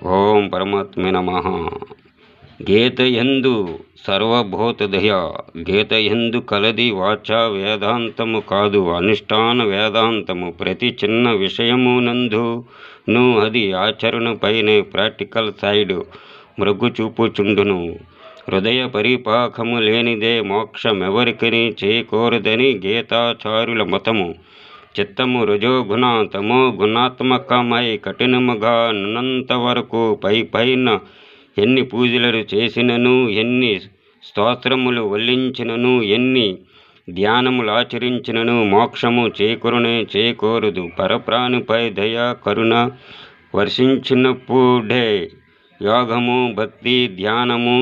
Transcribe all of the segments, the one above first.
ఓం పరమాత్మే నమః. గీతయందు సర్వభూతదయ, గీతయందు కలది వాచా వేదాంతము కాదు అనుష్ఠాన వేదాంతము. ప్రతి చిన్న విషయమునందును అది ఆచరణపైనే ప్రాక్టికల్ సైడ్ మృగ్గు చూపుచుండును. హృదయ పరిపాకము లేనిదే మోక్షమెవరికని చేకూరదని గీతాచారుల మతము. చిత్తము రజోగుణ తమో గుణాత్మకమై కఠినముగా నున్నంత వరకు పైన ఎన్ని పూజలు చేసినను, ఎన్ని స్తోత్రములు వల్లించినను, ఎన్ని ధ్యానములు ఆచరించినను మోక్షము చేకూరదు. పరప్రాణిపై దయా కరుణ వర్షించినప్పుడే యోగము, భక్తి, ధ్యానము,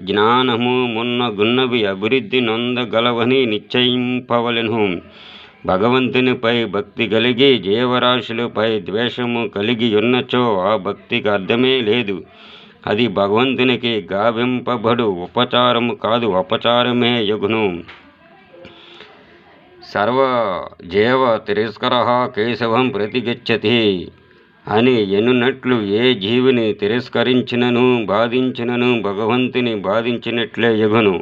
జ్ఞానము మున్నగున్నవి అభివృద్ధి నొందగలవని నిశ్చయింపవలెను. భగవంతునిపై భక్తి కలిగి జీవరాశులపై ద్వేషము కలిగి ఉన్నచో ఆ భక్తికి అర్థమే లేదు. అది భగవంతునికి గావింపబడు ఉపచారము కాదు, అపచారమే యగును. సర్వజీవ తిరస్కరః కేశవం ప్రతిగచ్చతి అని ఎనున్నట్లు ఏ జీవిని తిరస్కరించినను బాధించినను భగవంతుని బాధించినట్లే యగును.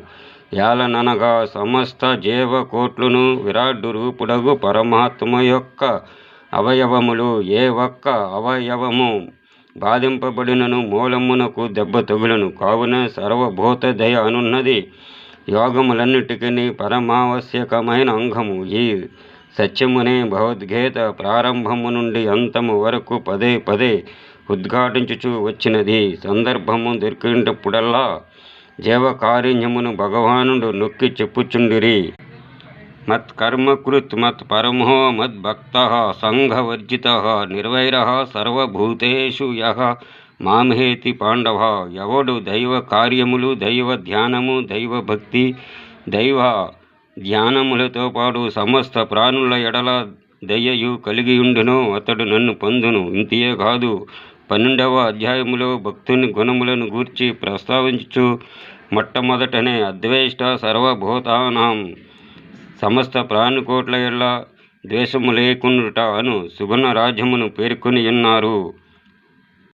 యాలననగా సమస్త జీవకోట్లును విరాట్ రూపుడగు పరమాత్మ యొక్క అవయవములు. ఏ ఒక్క అవయవము బాధింపబడినను మూలమునకు దెబ్బ తగులును. కావున సర్వభూత దయ అనున్నది యోగములన్నిటికీ పరమావశ్యకమైన అంగము. ఈ సత్యమునే భగవద్గీత ప్రారంభము నుండి అంతము వరకు పదే పదే ఉద్ఘాటించుచూ వచ్చినది. సందర్భము దొరికినప్పుడల్లా జీవకారుణ్యమును భగవానుడు నొక్కి చెప్పుచుండిరి. మత్కర్మకృత్ మత్ పరమో మద్భక్తః సంఘవర్జితః నిర్వైరః సర్వభూతేషు యః మామేతి పాండవ. ఎవడు దైవ కార్యములు, దైవ ధ్యానము, దైవ భక్తి, దైవ ధ్యానములతో పాటు సమస్త ప్రాణుల ఎడల దయయు కలిగియుండునో అతడు నన్ను పొందును. ఇంతియే కాదు, 12వ అధ్యాయములో భక్తుని గుణములను గూర్చి ప్రస్తావించుచు మొట్టమొదటనే అద్వేష్ట సర్వభూతానాం, సమస్త ప్రాణికోట్ల ఎడల ద్వేషము లేకుండుట అను సుగుణ రాజ్యమును పేర్కొని ఉన్నారు.